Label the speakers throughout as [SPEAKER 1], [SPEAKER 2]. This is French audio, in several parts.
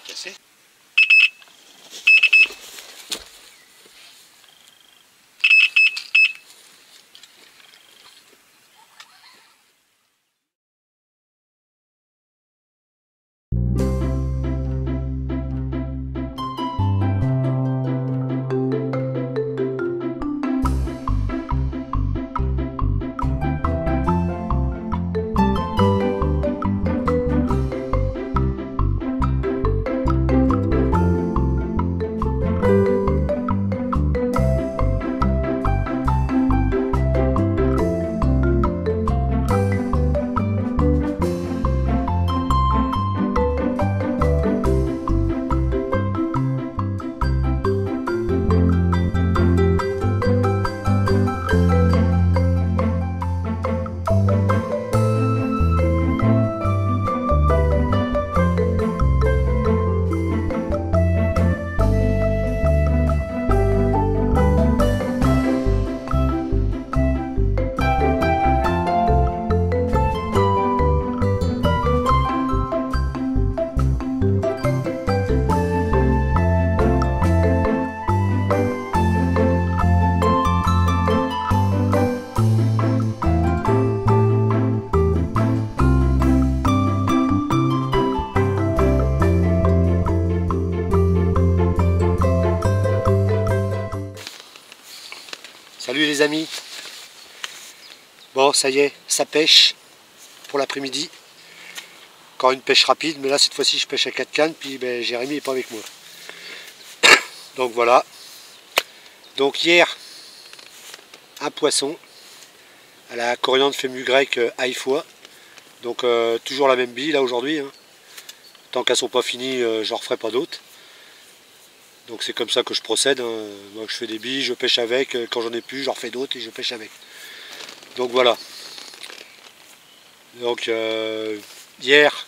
[SPEAKER 1] Cassé. Salut les amis. Bon, ça y est, ça pêche pour l'après-midi. Encore une pêche rapide, mais là cette fois-ci je pêche à 4 cannes, puis ben, Jérémy n'est pas avec moi. Donc voilà. Donc hier, un poisson à la coriandre fenugrec ail foie. Donc toujours la même bille là aujourd'hui. Hein. Tant qu'elles sont pas finies, j'en referai pas d'autres. Donc c'est comme ça que je procède, hein. Moi je fais des billes, je pêche avec, quand j'en ai plus, j'en refais d'autres et je pêche avec. Donc voilà. Donc hier...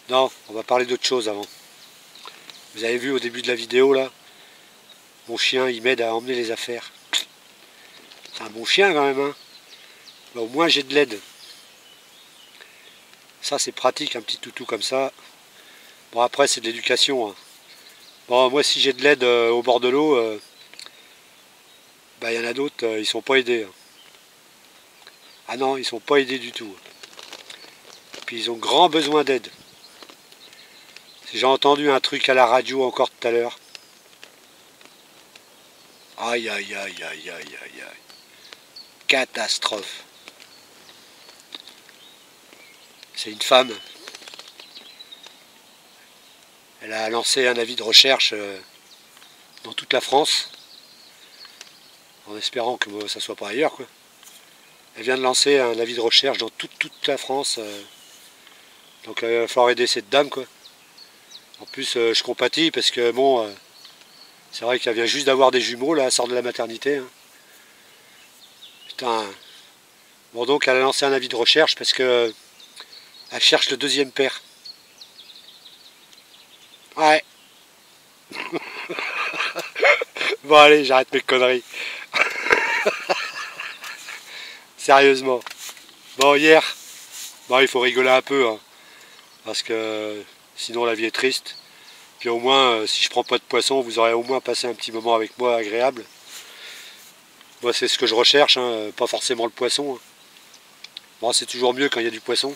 [SPEAKER 1] Non, on va parler d'autre chose avant. Vous avez vu au début de la vidéo là, mon chien il m'aide à emmener les affaires. C'est un bon chien quand même, hein. Bah, au moins j'ai de l'aide. Ça c'est pratique, un petit toutou comme ça. Bon après c'est de l'éducation. Hein. Bon moi si j'ai de l'aide au bord de l'eau, bah, y en a d'autres, ils sont pas aidés. Hein. Ah non, ils sont pas aidés du tout. Puis ils ont grand besoin d'aide. J'ai entendu un truc à la radio encore tout à l'heure. Aïe aïe aïe aïe aïe aïe aïe. Catastrophe. C'est une femme. Elle a lancé un avis de recherche dans toute la France, en espérant que ça ne soit pas ailleurs, quoi. Elle vient de lancer un avis de recherche dans toute la France, donc il va falloir aider cette dame, quoi. En plus, je compatis parce que bon, c'est vrai qu'elle vient juste d'avoir des jumeaux, là, elle sort de la maternité. Hein. Putain. Bon, donc elle a lancé un avis de recherche parce que elle cherche le deuxième père. Ouais. Bon allez, j'arrête mes conneries. Sérieusement. Bon hier, bon, il faut rigoler un peu, hein, parce que sinon la vie est triste. Puis au moins, si je prends pas de poisson, vous aurez au moins passé un petit moment avec moi agréable. Moi c'est ce que je recherche, hein, pas forcément le poisson. Hein. Bon c'est toujours mieux quand il y a du poisson.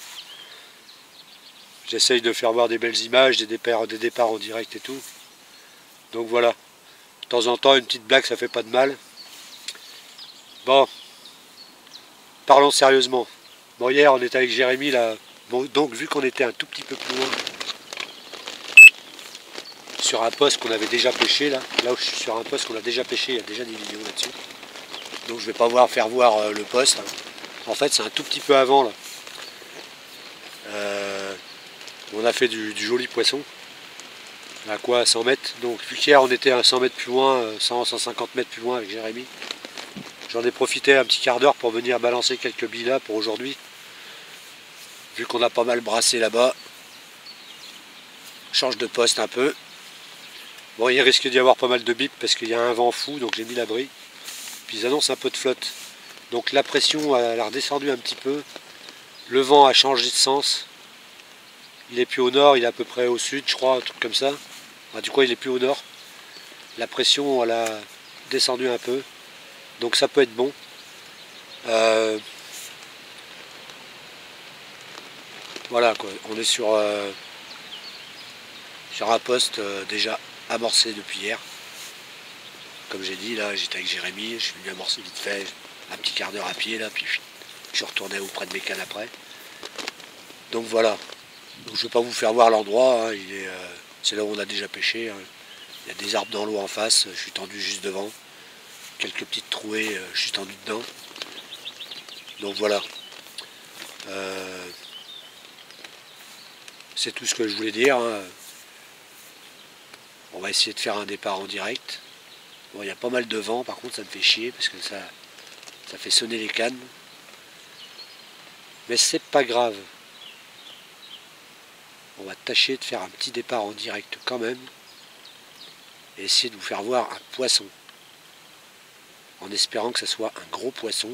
[SPEAKER 1] J'essaye de faire voir des belles images, des départs en direct et tout. Donc voilà. De temps en temps, une petite blague, ça fait pas de mal. Bon. Parlons sérieusement. Bon, hier, on était avec Jérémy, là. Bon, donc, vu qu'on était un tout petit peu plus loin, sur un poste qu'on avait déjà pêché, là où je suis sur un poste qu'on a déjà pêché, il y a déjà des vidéos là-dessus. Donc, je vais pas faire voir le poste. Hein. En fait, c'est un tout petit peu avant, là. On a fait du joli poisson. À quoi, à 100 mètres. Donc vu qu'hier on était à 100 mètres plus loin, 100-150 mètres plus loin avec Jérémy, j'en ai profité un petit quart d'heure pour venir balancer quelques billes là pour aujourd'hui. Vu qu'on a pas mal brassé là-bas. Change de poste un peu. Bon, il risque d'y avoir pas mal de bips parce qu'il y a un vent fou, donc j'ai mis l'abri. Puis ils annoncent un peu de flotte. Donc la pression elle a redescendu un petit peu. Le vent a changé de sens. Il est plus au nord, il est à peu près au sud, je crois, un truc comme ça. Enfin, du coup, il est plus au nord. La pression, elle a descendu un peu. Donc ça peut être bon. Voilà quoi, on est sur un poste déjà amorcé depuis hier. Comme j'ai dit, là j'étais avec Jérémy, je suis venu amorcer vite fait, un petit quart d'heure à pied là, puis je suis retourné auprès de mes cannes après. Donc voilà, donc, je ne vais pas vous faire voir l'endroit, hein, c'est là où on a déjà pêché. Hein. Il y a des arbres dans l'eau en face, je suis tendu juste devant. Quelques petites trouées, je suis tendu dedans. Donc voilà. C'est tout ce que je voulais dire. Hein. On va essayer de faire un départ en direct. Bon, il y a pas mal de vent, par contre ça me fait chier parce que ça fait sonner les cannes. Mais c'est pas grave. On va tâcher de faire un petit départ en direct quand même. Et essayer de vous faire voir un poisson. En espérant que ce soit un gros poisson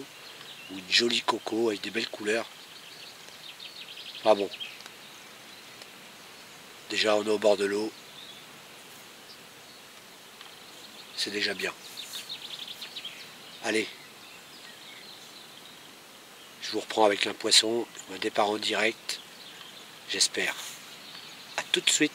[SPEAKER 1] ou une jolie coco avec des belles couleurs. Ah bon. Déjà on est au bord de l'eau. C'est déjà bien. Allez. Je vous reprends avec un poisson. Un départ en direct. J'espère. A tout de suite.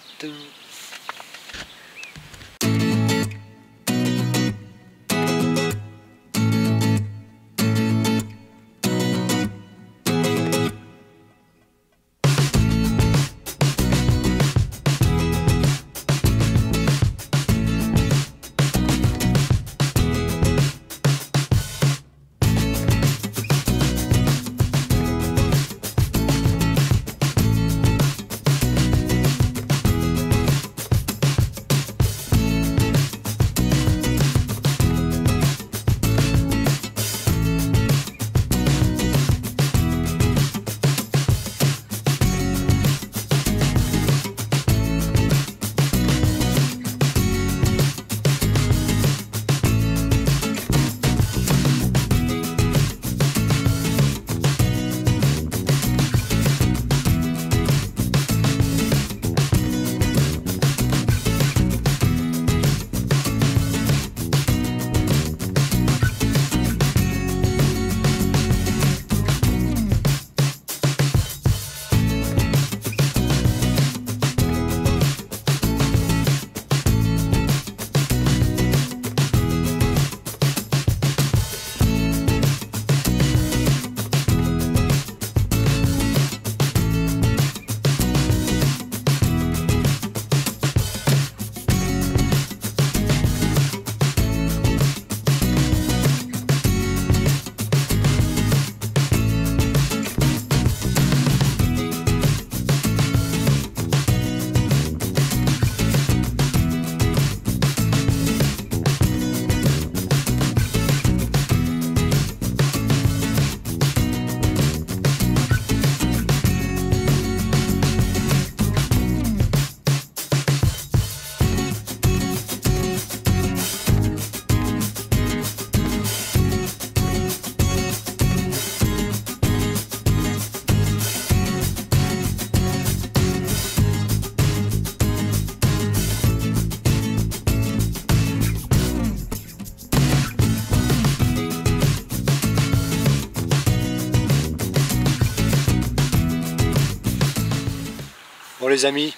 [SPEAKER 1] Bon les amis,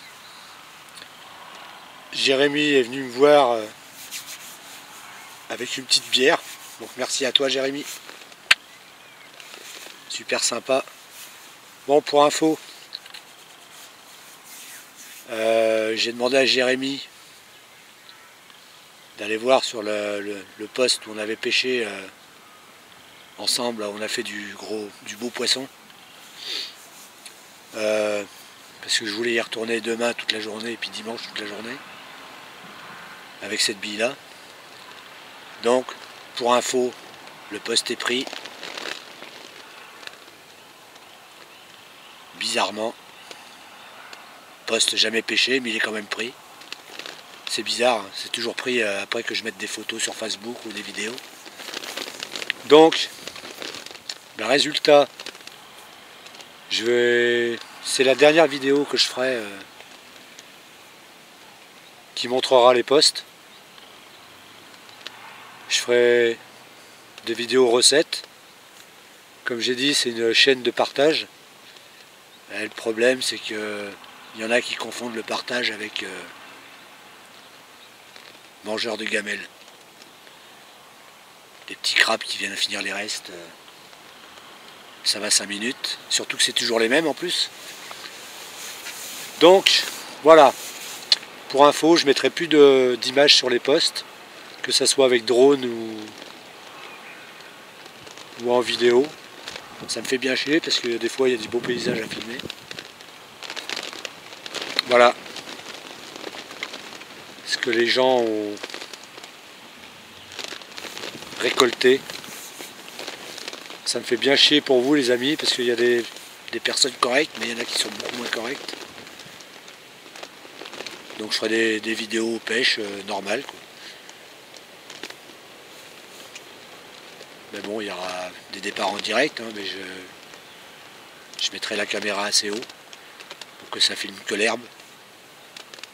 [SPEAKER 1] Jérémy est venu me voir avec une petite bière. Donc merci à toi Jérémy. Super sympa. Bon, pour info, j'ai demandé à Jérémy d'aller voir sur le poste où on avait pêché ensemble. On a fait du beau poisson. Parce que je voulais y retourner demain toute la journée et puis dimanche toute la journée avec cette bille là. Donc pour info, le poste est pris. Bizarrement, poste jamais pêché mais il est quand même pris. C'est bizarre, hein, c'est toujours pris après que je mette des photos sur Facebook ou des vidéos. Donc le résultat, je C'est la dernière vidéo que je ferai qui montrera les postes. Je ferai des vidéos recettes. Comme j'ai dit, c'est une chaîne de partage. Et le problème, c'est que il y en a qui confondent le partage avec mangeur de gamelles. Des petits crabes qui viennent finir les restes. Ça va 5 minutes. Surtout que c'est toujours les mêmes en plus. Donc, voilà. Pour info, je mettrai plus d'images sur les posts. Que ça soit avec drone ou en vidéo. Ça me fait bien chier parce que des fois il y a du beau paysage à filmer. Voilà ce que les gens ont récolté. Ça me fait bien chier pour vous les amis parce qu'il y a des personnes correctes mais il y en a qui sont beaucoup moins correctes. Donc je ferai des vidéos pêche normales quoi. Mais bon, il y aura des départs en direct, hein, mais je mettrai la caméra assez haut pour que ça filme que l'herbe.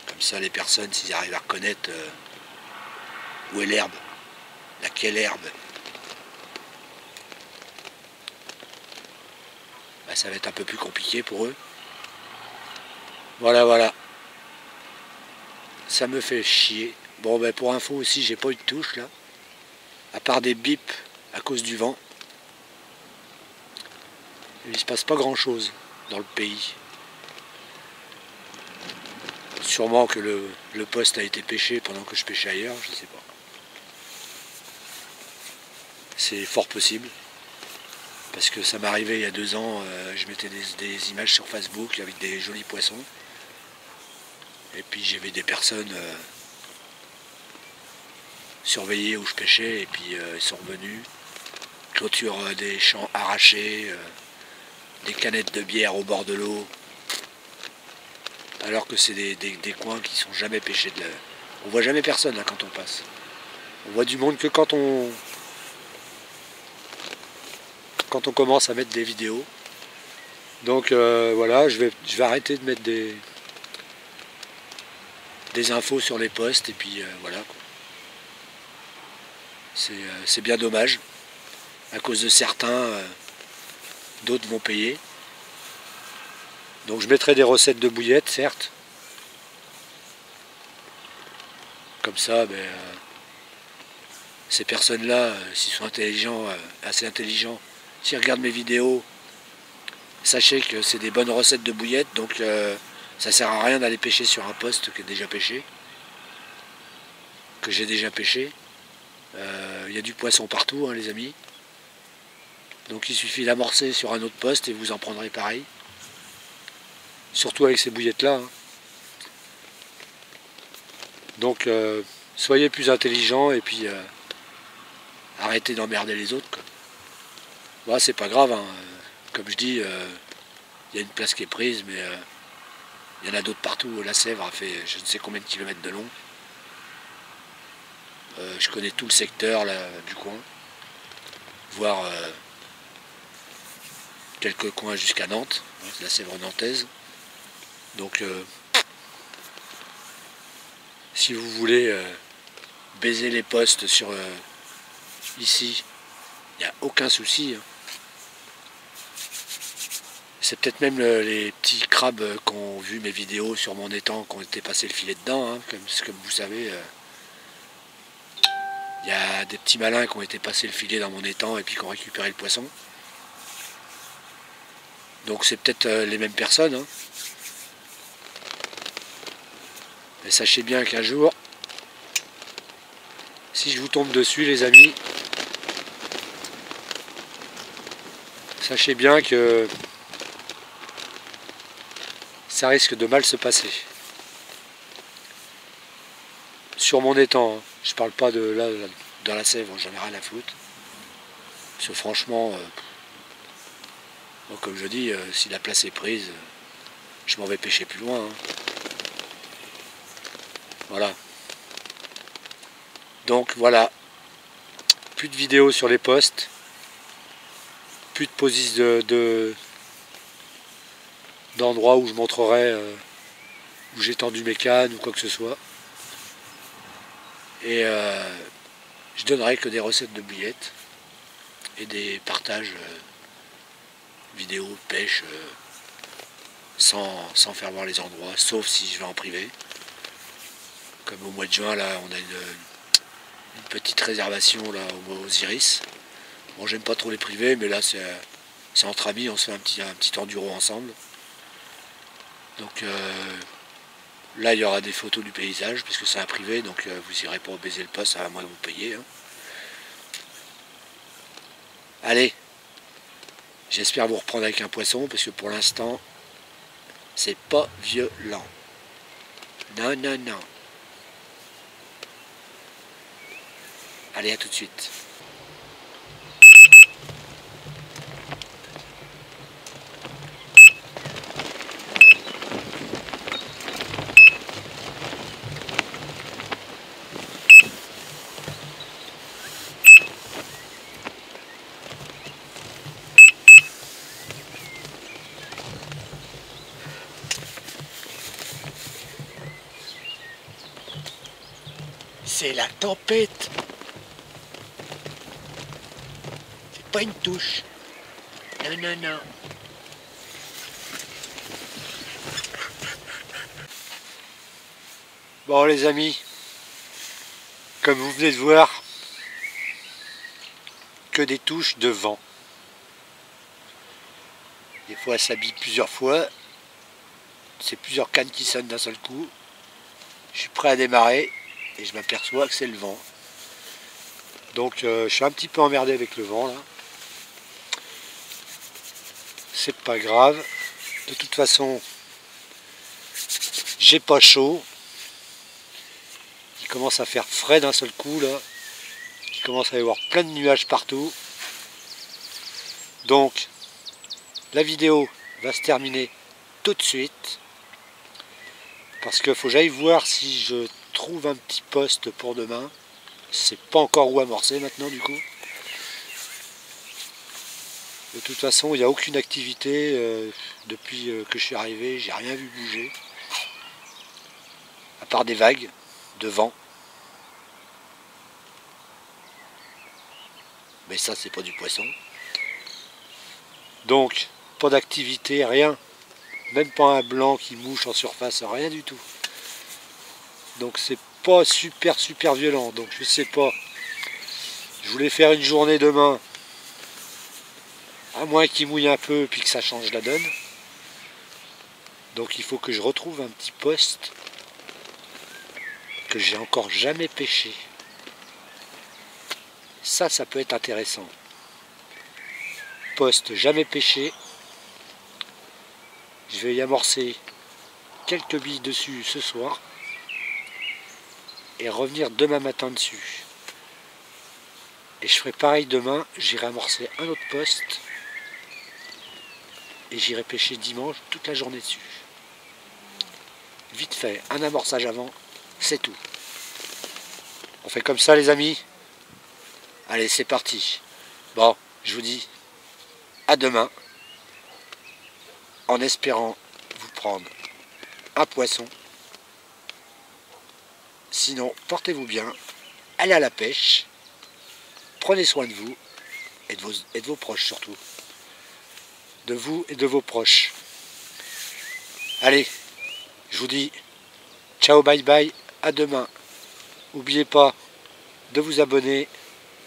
[SPEAKER 1] Comme ça, les personnes, s'ils arrivent à reconnaître où est l'herbe, laquelle herbe, bah, ça va être un peu plus compliqué pour eux. Voilà, voilà. Ça me fait chier. Bon, ben pour info aussi, j'ai pas eu de touche là, à part des bips à cause du vent. Il se passe pas grand chose dans le pays. Sûrement que le poste a été pêché pendant que je pêchais ailleurs, je sais pas. C'est fort possible. Parce que ça m'est arrivé il y a 2 ans, je mettais des images sur Facebook avec des jolis poissons. Et puis j'avais des personnes surveiller où je pêchais et puis ils sont revenus. Clôture des champs arrachés, des canettes de bière au bord de l'eau. Alors que c'est des coins qui sont jamais pêchés de la... On voit jamais personne là quand on passe. On voit du monde que quand on commence à mettre des vidéos. Donc voilà, je vais arrêter de mettre des infos sur les posts et puis voilà. C'est bien dommage. À cause de certains, d'autres vont payer. Donc je mettrai des recettes de bouillettes, certes. Comme ça, ben, ces personnes-là, s'ils sont intelligents, assez intelligents, s'ils regardent mes vidéos, sachez que c'est des bonnes recettes de bouillettes, donc ça sert à rien d'aller pêcher sur un poste que j'ai déjà pêché. Il y a du poisson partout, hein, les amis. Donc il suffit d'amorcer sur un autre poste et vous en prendrez pareil. Surtout avec ces bouillettes-là. Hein. Donc soyez plus intelligents et puis arrêtez d'emmerder les autres. Bon, c'est pas grave, hein. Comme je dis, il y a une place qui est prise, mais il y en a d'autres partout. La Sèvre a fait je ne sais combien de kilomètres de long. Je connais tout le secteur là, du coin, voire quelques coins jusqu'à Nantes, hein, la Sèvre nantaise. Donc si vous voulez baiser les postes sur ici, il n'y a aucun souci. Hein. C'est peut-être même les petits crabes qui ont vu mes vidéos sur mon étang qui ont été passés le filet dedans, hein, comme vous savez. Il y a des petits malins qui ont été passés le filet dans mon étang et puis qui ont récupéré le poisson. Donc c'est peut-être les mêmes personnes. Hein. Mais sachez bien qu'un jour, si je vous tombe dessus les amis, sachez bien que ça risque de mal se passer. Sur mon étang, hein. Je parle pas de là, dans la Sèvre, j'en ai rien à foutre. Parce que franchement, bon, comme je dis, si la place est prise, je m'en vais pêcher plus loin. Hein. Voilà. Donc voilà. Plus de vidéos sur les posts. Plus de d'endroits où je montrerai où j'ai tendu mes cannes ou quoi que ce soit. Et je donnerai que des recettes de bouillettes et des partages vidéo, pêche, sans faire voir les endroits, sauf si je vais en privé. Comme au mois de juin, là, on a une petite réservation là, aux Iris. Bon, j'aime pas trop les privés, mais là, c'est entre amis, on se fait un petit enduro ensemble. Donc là, il y aura des photos du paysage, puisque c'est un privé, donc vous irez pas baiser le poste, à moins que vous payiez. Hein. Allez, j'espère vous reprendre avec un poisson, parce que pour l'instant, c'est pas violent. Non, non, non. Allez, à tout de suite. C'est la tempête. C'est pas une touche. Non, non, non. Bon les amis, comme vous venez de voir, que des touches de vent. Des fois ça bille plusieurs fois. C'est plusieurs cannes qui sonnent d'un seul coup. Je suis prêt à démarrer et je m'aperçois que c'est le vent. Donc je suis un petit peu emmerdé avec le vent là. C'est pas grave. De toute façon, j'ai pas chaud. Il commence à faire frais d'un seul coup là. Il commence à y avoir plein de nuages partout. Donc la vidéo va se terminer tout de suite. Parce qu'il faut que j'aille voir si je trouve un petit poste pour demain. C'est pas encore où amorcer maintenant du coup. De toute façon, il n'y a aucune activité depuis que je suis arrivé. J'ai rien vu bouger. À part des vagues de vent. Mais ça, c'est pas du poisson. Donc, pas d'activité, rien. Même pas un blanc qui mouche en surface, rien du tout. Donc c'est pas super violent. Donc je sais pas. Je voulais faire une journée demain. À moins qu'il mouille un peu puis que ça change la donne. Donc il faut que je retrouve un petit poste que j'ai encore jamais pêché. Ça peut être intéressant. Poste jamais pêché. Je vais y amorcer quelques billes dessus ce soir. Et revenir demain matin dessus. Et je ferai pareil demain. J'irai amorcer un autre poste. Et j'irai pêcher dimanche toute la journée dessus. Vite fait, un amorçage avant, c'est tout. On fait comme ça les amis. Allez, c'est parti. Bon, je vous dis à demain. En espérant vous prendre un poisson. Sinon, portez-vous bien. Allez à la pêche. Prenez soin de vous et de vos proches surtout. De vous et de vos proches. Allez, je vous dis ciao, bye bye, à demain. N'oubliez pas de vous abonner,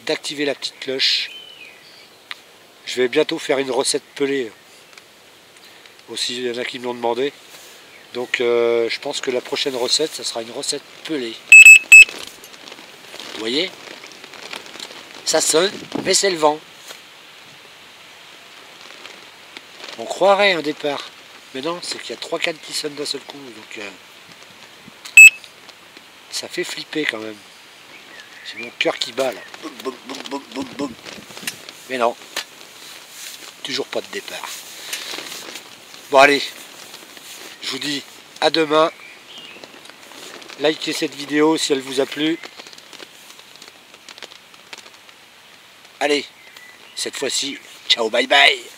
[SPEAKER 1] d'activer la petite cloche. Je vais bientôt faire une recette pelée. Aussi, il y en a qui me l'ont demandé. Donc je pense que la prochaine recette, ça sera une recette pelée. Vous voyez? Ça sonne, mais c'est le vent. On croirait un départ. Mais non, c'est qu'il y a 3 cannes qui sonnent d'un seul coup. Donc ça fait flipper quand même. C'est mon cœur qui bat là. Boum, boum, boum, boum, boum, boum. Mais non. Toujours pas de départ. Bon allez. Je vous dis à demain. Likez cette vidéo si elle vous a plu. Allez. Cette fois-ci, ciao, bye bye.